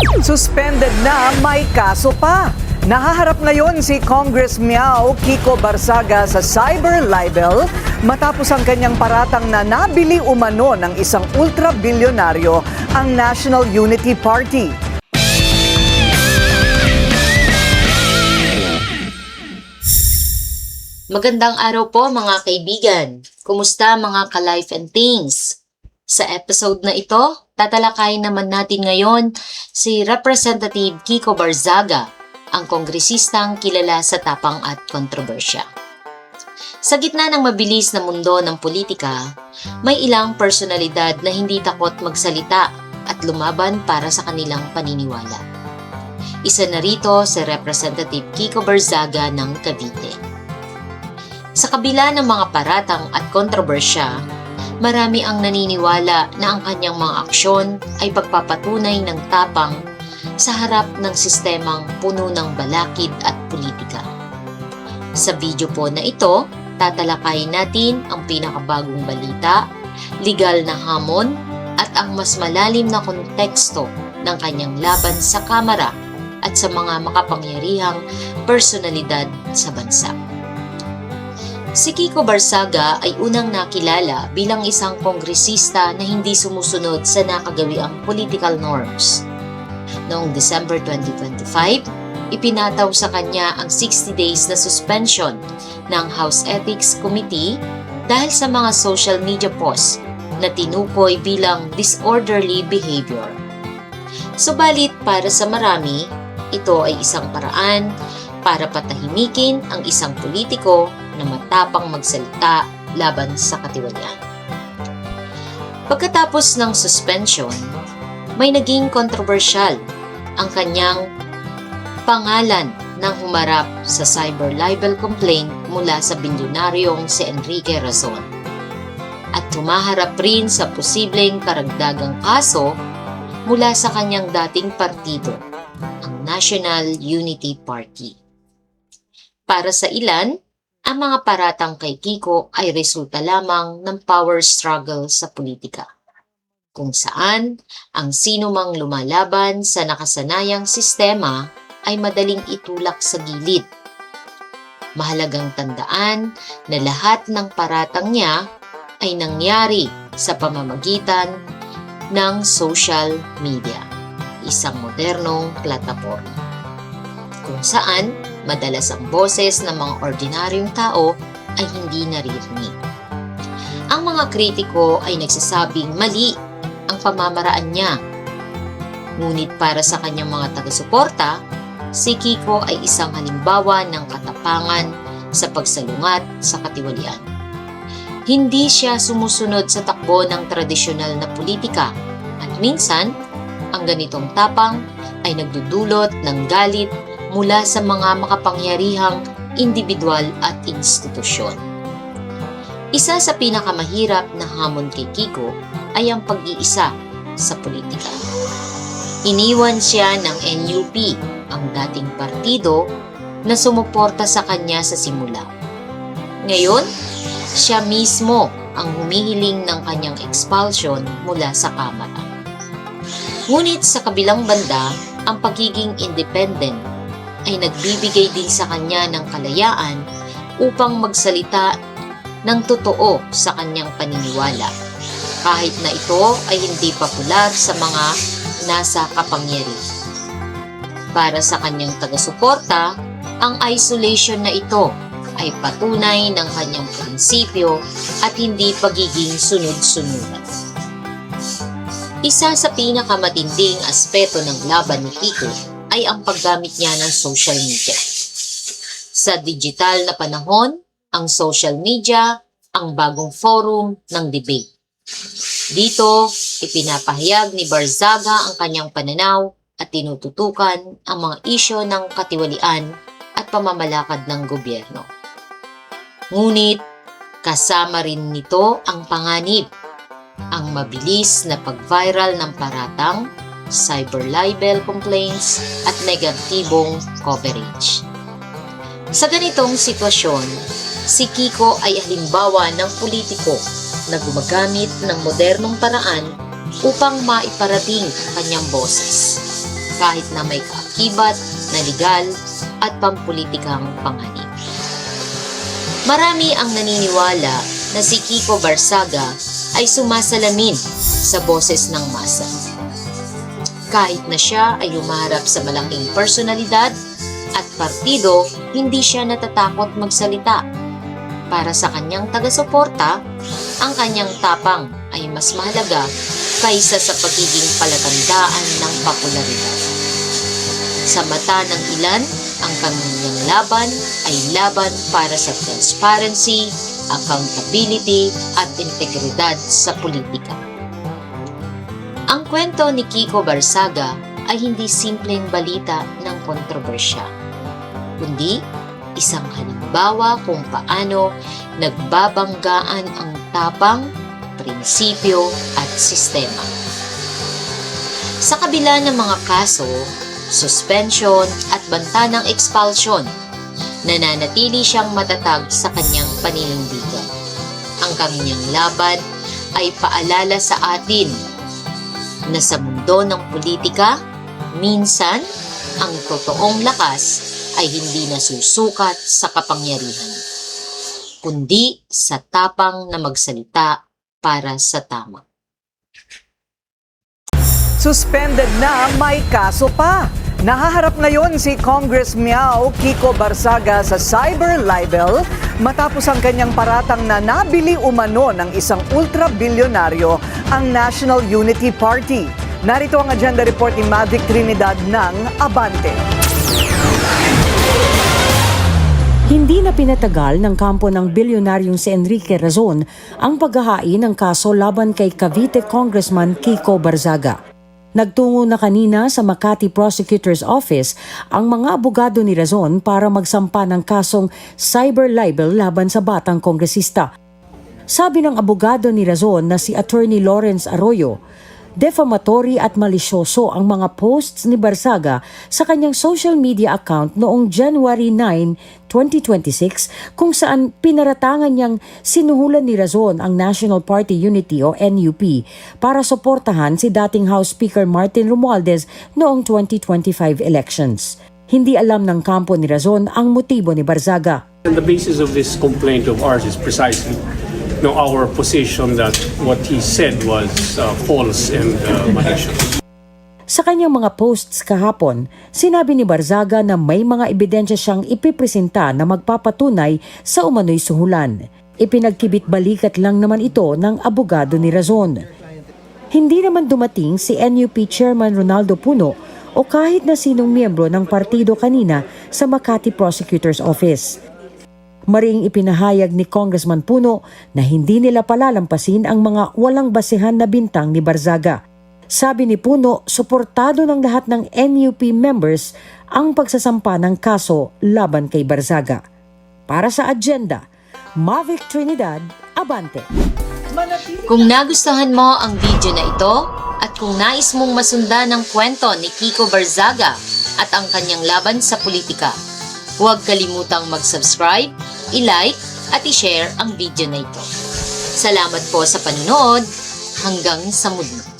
Suspended na, may kaso pa. Nahaharap ngayon si Congress Miao Kiko Barzaga sa cyber libel matapos ang kanyang paratang na nabili umano ng isang ultra-bilyonaryo ang National Unity Party. Magandang araw po mga kaibigan. Kumusta mga ka-life and things? Sa episode na ito, tatalakayin naman natin ngayon si Representative Kiko Barzaga, ang kongresistang kilala sa tapang at kontrobersya. Sa gitna ng mabilis na mundo ng politika, may ilang personalidad na hindi takot magsalita at lumaban para sa kanilang paniniwala. Isa na rito si Representative Kiko Barzaga ng Cavite. Sa kabila ng mga paratang at kontrobersya, marami ang naniniwala na ang kanyang mga aksyon ay pagpapatunay ng tapang sa harap ng sistemang puno ng balakid at politika. Sa video po na ito, tatalakayin natin ang pinakabagong balita, legal na hamon, at ang mas malalim na konteksto ng kanyang laban sa Kamara at sa mga makapangyarihang personalidad sa bansa. Si Kiko Barzaga ay unang nakilala bilang isang kongresista na hindi sumusunod sa nakagawiang political norms. Noong December 2025, ipinataw sa kanya ang 60 days na suspension ng House Ethics Committee dahil sa mga social media posts na tinukoy bilang disorderly behavior. Subalit para sa marami, ito ay isang paraan para patahimikin ang isang politiko na matapang magsalita laban sa katiwalian. Pagkatapos ng suspension, may naging kontrobersyal ang kanyang pangalan nang humarap sa cyber libel complaint mula sa bilyonaryong si Enrique Razon. At humaharap rin sa posibleng karagdagang kaso mula sa kanyang dating partido, ang National Unity Party. Para sa ilan, ang mga paratang kay Kiko ay resulta lamang ng power struggle sa politika, kung saan ang sinumang lumalaban sa nakasanayang sistema ay madaling itulak sa gilid. Mahalagang tandaan na lahat ng paratang niya ay nangyari sa pamamagitan ng social media, isang modernong plataporma, kung saan madalas ang boses ng mga ordinaryong tao ay hindi naririnig. Ang mga kritiko ay nagsasabing mali ang pamamaraan niya. Ngunit para sa kanyang mga taga-suporta, si Kiko ay isang halimbawa ng katapangan sa pagsalungat sa katiwalian. Hindi siya sumusunod sa takbo ng tradisyonal na politika at minsan, ang ganitong tapang ay nagdudulot ng galit mula sa mga makapangyarihang individual at institusyon. Isa sa pinakamahirap na hamon kay Kiko ay ang pag-iisa sa politika. Iniwan siya ng NUP, ang dating partido na sumuporta sa kanya sa simula. Ngayon, siya mismo ang humihiling ng kanyang expulsion mula sa Kamara. Ngunit sa kabilang banda, ang pagiging independent ay nagbibigay din sa kanya ng kalayaan upang magsalita ng totoo sa kanyang paniniwala, kahit na ito ay hindi popular sa mga nasa kapangyarihan. Para sa kanyang taga-suporta, ang isolation na ito ay patunay ng kanyang prinsipyo at hindi pagiging sunod-sunuran. Isa sa pinakamatinding aspeto ng laban ni Kiko ay ang paggamit niya ng social media. Sa digital na panahon, ang social media ang bagong forum ng debate. Dito, ipinapahayag ni Barzaga ang kanyang pananaw at tinututukan ang mga isyu ng katiwalian at pamamalakad ng gobyerno. Ngunit, kasama rin nito ang panganib, ang mabilis na pag-viral ng paratang, cyber libel complaints at negatibong coverage. Sa ganitong sitwasyon, si Kiko ay halimbawa ng politiko na gumagamit ng modernong paraan upang maiparating ang kanyang boses. kahit na may kaakibat na legal at pampulitikang panganib. Marami ang naniniwala na si Kiko Barsaga ay sumasalamin sa boses ng masa. Kahit na siya ay humaharap sa malaking personalidad at partido, hindi siya natatakot magsalita. Para sa kanyang taga-suporta, ang kanyang tapang ay mas mahalaga kaysa sa pagiging palatandaan ng popularidad. Sa mata ng ilan, ang kanyang laban ay laban para sa transparency, accountability at integridad sa politika. Ang kwento ni Kiko Barsaga ay hindi simpleng balita ng kontrobersya, kundi isang halimbawa kung paano nagbabanggaan ang tapang, prinsipyo at sistema. Sa kabila ng mga kaso, suspension at banta ng expulsion, nananatili siyang matatag sa kanyang paninindigan. Ang kanyang laban ay paalala sa atin na sa mundo ng politika, minsan ang totoong lakas ay hindi nasusukat sa kapangyarihan, kundi sa tapang na magsalita para sa tama. Suspended na, may kaso pa. Nahaharap ngayon si Congress Miao Kiko Barsaga sa cyber libel matapos ang kanyang paratang na nabili umano ng isang ultra-bilyonaryo ang National Unity Party. Narito ang agenda report ni Mavic Trinidad ng Abante. Hindi na pinatagal ng kampo ng bilyonaryong si Enrique Razon ang paghahain ng kaso laban kay Cavite Congressman Kiko Barsaga. Nagtungo na kanina sa Makati Prosecutor's Office ang mga abogado ni Razon para magsampa ng kasong cyber libel laban sa batang kongresista. Sabi ng abogado ni Razon na si Attorney Lawrence Arroyo, defamatory at malisyoso ang mga posts ni Barsaga sa kanyang social media account noong January 9, 2026 kung saan pinaratangan niyang sinuhulan ni Razon ang National Party Unity o NUP para suportahan si dating House Speaker Martin Romualdez noong 2025 elections. Hindi alam ng kampo ni Razon ang motibo ni Barsaga. And the basis of this complaint of ours is precisely our position that what he said was false and malicious. Sa kanyang mga posts kahapon, sinabi ni Barsaga na may mga ebidensya siyang ipipresenta na magpapatunay sa umano'y suhulan. Ipinagkibit balikat lang naman ito ng abogado ni Razon. Hindi naman dumating si NUP Chairman Ronaldo Puno o kahit na sinong miyembro ng partido kanina sa Makati Prosecutor's Office. Maring ipinahayag ni Congressman Puno na hindi nila palalampasin ang mga walang basehan na bintang ni Barsaga. Sabi ni Puno, suportado ng lahat ng NUP members ang pagsasampa ng kaso laban kay Barsaga. Para sa agenda, Mavic Trinidad, Abante. Kung nagustuhan mo ang video na ito at kung nais mong masundan ang kwento ni Kiko Barsaga at ang kanyang laban sa politika, huwag kalimutang mag-subscribe, i-like at i-share ang video na ito. Salamat po sa panonood. Hanggang sa muli.